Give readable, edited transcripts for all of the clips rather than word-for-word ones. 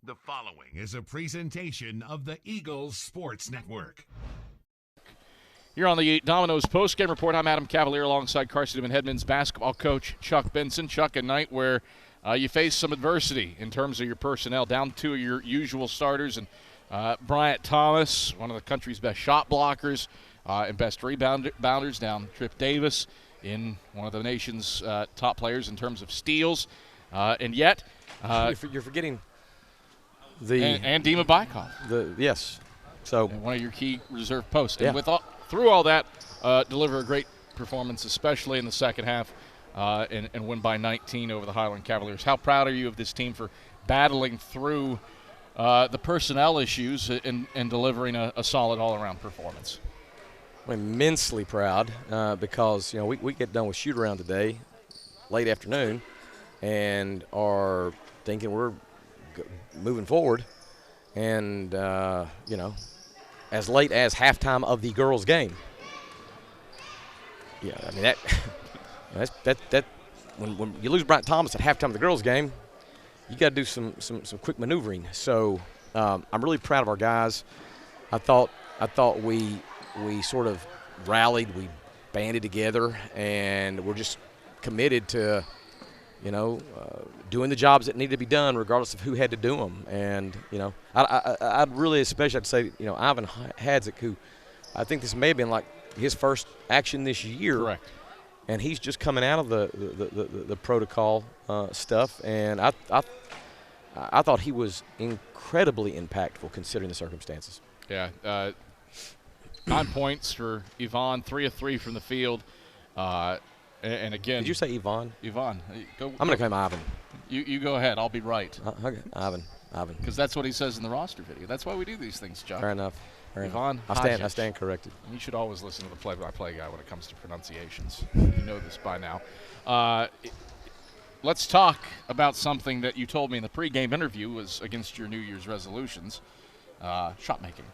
The following is a presentation of the Eagles Sports Network. Here on the Domino's postgame report, I'm Adam Cavalier alongside Carson-Newman head men's basketball coach Chuck Benson. Chuck, a night where you face some adversity in terms of your personnel, down two of your usual starters, and Bryant Thomas, one of the country's best shot blockers and best rebounders, down Trip Davis, in one of the nation's top players in terms of steals, and yet you're forgetting and Dima Bykov. Yes. So one of your key reserve posts. Yeah. And through all that, deliver a great performance, especially in the second half, and win by 19 over the Highland Cavaliers. How proud are you of this team for battling through the personnel issues and delivering a solid all-around performance? I'm immensely proud because, we get done with shoot-around today, late afternoon, and are thinking we're moving forward. And, as late as halftime of the girls' game. Yeah, I mean that when you lose Bryant Thomas at halftime of the girls' game, you got to do some quick maneuvering. So I'm really proud of our guys. I thought we sort of rallied, we banded together, and we're just committed to doing the jobs that need to be done, regardless of who had to do them. And I'd really especially say Ivan Hadzik, who I think this may have been like his first action this year. Correct. And he's just coming out of the protocol stuff, and I thought he was incredibly impactful considering the circumstances. Yeah, 9 points for Yvonne, 3 of 3 from the field. And again, did you say Yvonne? Yvonne, go. I'm going to call him Ivan. You go ahead. I'll be right. Okay, Ivan. Because that's what he says in the roster video. That's why we do these things, Chuck. Fair enough. Yvonne, I stand corrected. You should always listen to the play-by-play guy when it comes to pronunciations. You know this by now. Let's talk about something that you told me in the pregame interview was against your New Year's resolutions, shot making.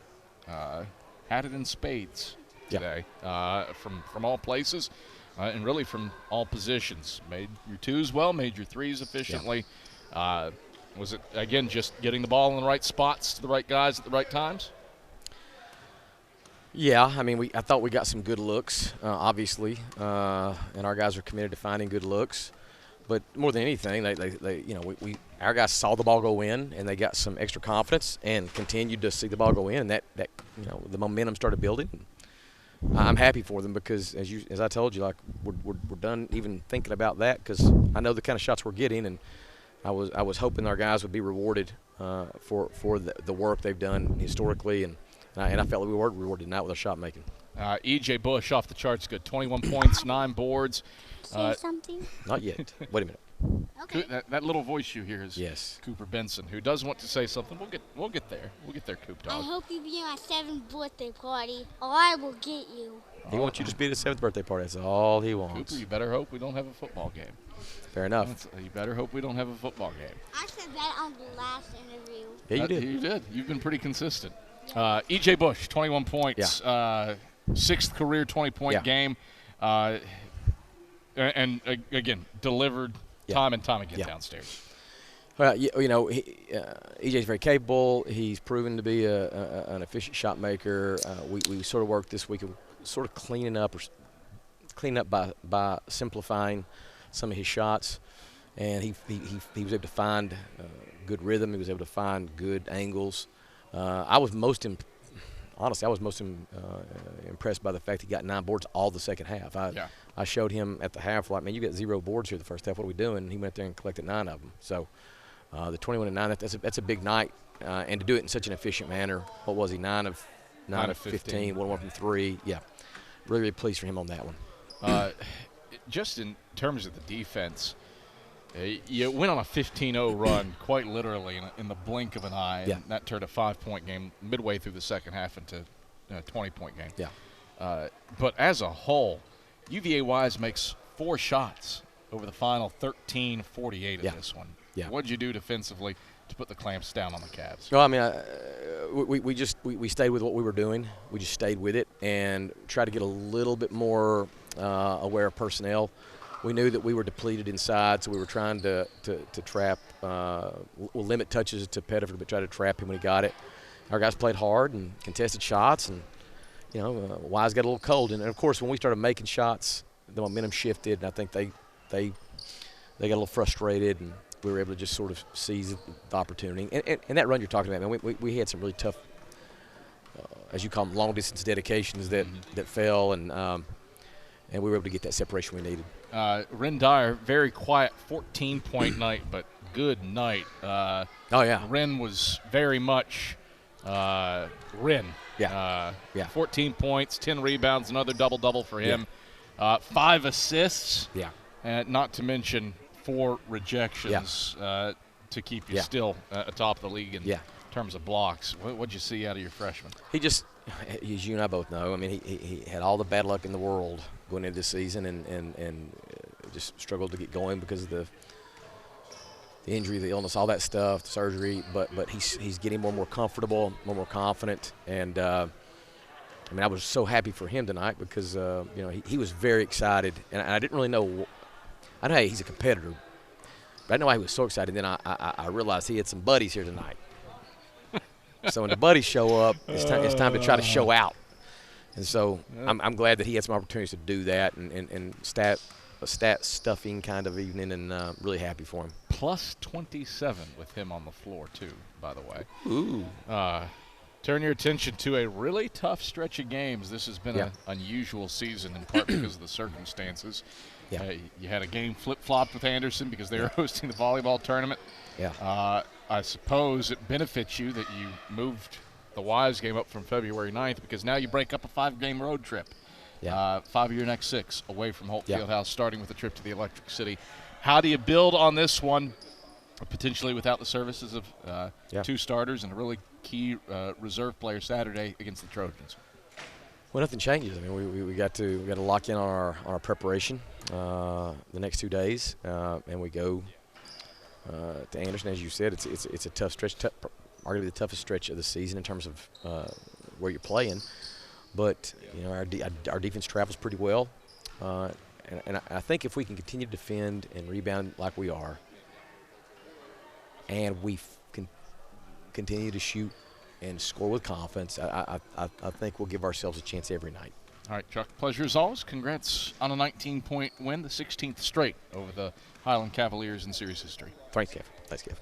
Had it in spades today, from all places. And really from all positions. Made your twos well, made your threes efficiently. Yeah. Was it, again, just getting the ball in the right spots to the right guys at the right times? Yeah, I mean, I thought we got some good looks, obviously, and our guys are committed to finding good looks. But more than anything, our guys saw the ball go in, and they got some extra confidence and continued to see the ball go in, and that the momentum started building. I'm happy for them because, as I told you, like we're done even thinking about that because I know the kind of shots we're getting, and I was hoping our guys would be rewarded for the work they've done historically, and I felt like we were rewarded tonight with our shot making. E.J. Bush off the charts, good, 21 points, 9 boards. Say something. Not yet. Wait a minute. Okay. That little voice you hear is yes. Cooper Benson, who does want to say something. We'll get there. We'll get there, Coop Dog. I hope you be at my 7th birthday party, or I will get you. He wants you to be at his 7th birthday party. That's all he wants. Cooper, you better hope we don't have a football game. Fair enough. You better hope we don't have a football game. I said that on the last interview. Yeah, you did. You did. You've been pretty consistent. E.J. Bush, 21 points, 6th career 20-point game, and again delivered time and time again downstairs. EJ's very capable. He's proven to be an efficient shot maker. We sort of worked this week, sort of cleaning up by simplifying some of his shots, and he was able to find good rhythm. He was able to find good angles. I was most impressed by the fact he got 9 boards all the second half. I showed him at the half, like, man, you got 0 boards here the first half. What are we doing? And he went there and collected 9 of them. So the 21-9, that's a big night, and to do it in such an efficient manner. What was he? 9 of 15, 1 from 3. Yeah, really pleased for him on that one. Just in terms of the defense, you went on a 15-0 run quite literally in the blink of an eye, and that turned a 5-point game midway through the second half into a 20-point game. Yeah. But as a whole, UVA Wise makes 4 shots over the final 13-48 of this one. Yeah. What did you do defensively to put the clamps down on the Cavs? Well, I mean, we stayed with what we were doing. We just stayed with it and tried to get a little bit more aware of personnel. we knew that we were depleted inside, so we were trying to trap, we'll limit touches to Pettiford, but try to trap him when he got it. Our guys played hard and contested shots, and Wise got a little cold. And of course, when we started making shots, the momentum shifted, and I think they got a little frustrated, and we were able to just sort of seize the opportunity. And that run you're talking about, man, we had some really tough, as you call them, long distance dedications that fell, and we were able to get that separation we needed. Ren Dyer, very quiet 14-point night, but good night. Oh, yeah. Ren was very much Ren. Yeah. 14 points, 10 rebounds, another double-double for him. Yeah. 5 assists. Yeah. Not to mention 4 rejections to keep you still atop the league in terms of blocks. What'd you see out of your freshman? He just, as you and I both know, I mean, he had all the bad luck in the world going into this season and just struggled to get going because of the injury, the illness, all that stuff, the surgery. But he's getting more and more comfortable, more and more confident. And, I mean, I was so happy for him tonight because, he was very excited. And I didn't really know – I know he's a competitor, but I know why he was so excited. Then I realized he had some buddies here tonight. So when the buddies show up, it's time to try to show out. And so I'm glad that he had some opportunities to do that and a stat stuffing kind of evening, and really happy for him. Plus 27 with him on the floor too, by the way. Ooh. Turn your attention to a really tough stretch of games. This has been an unusual season in part because of the circumstances. Yeah. You had a game flip-flopped with Anderson because they were hosting the volleyball tournament. Yeah. I suppose it benefits you that you moved the Wise game up from February 9th because now you break up a 5-game road trip. Yeah. 5 of your next 6 away from Holt Fieldhouse, starting with a trip to the Electric City. How do you build on this one, potentially without the services of 2 starters and a really key reserve player Saturday against the Trojans? Well, nothing changes. I mean, we got to lock in on our preparation the next 2 days, and we go to Anderson. As you said, it's a tough stretch, arguably the toughest stretch of the season in terms of where you're playing. But our defense travels pretty well, and I think if we can continue to defend and rebound like we are, and we can continue to shoot and score with confidence, I think we'll give ourselves a chance every night. All right, Chuck, pleasure as always. Congrats on a 19-point win, the 16th straight over the Highland Cavaliers in series history. Thanks, Kev.